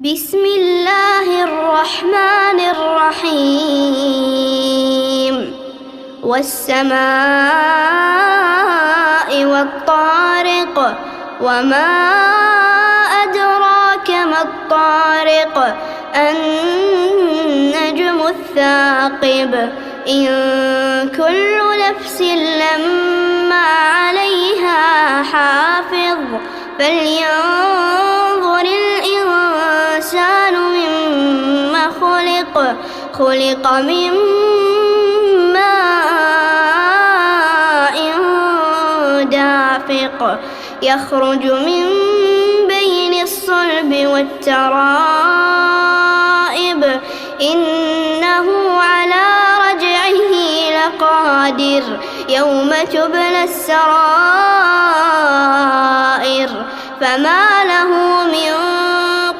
بسم الله الرحمن الرحيم والسماء والطارق وما أدراك ما الطارق النجم الثاقب إن كل نفس لما عليها حافظ فلينظر الإنسان مما خلق من ماء دافق يخرج من بين الصلب والترائب إنه على رجعه لقادر يوم تبلى السرائر فما له من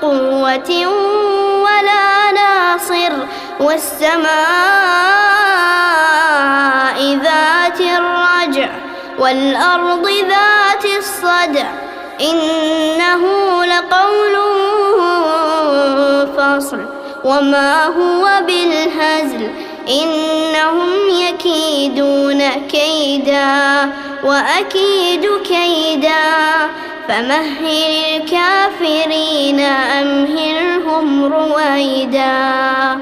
قوة ولا ناصر والسماء ذات الرجع والأرض ذات الصدع إنه لقول فصل وما هو بالهزل إنهم يكيدون كيدا وأكيد كيدا فمهل الكافرين أمهلهم رويدا.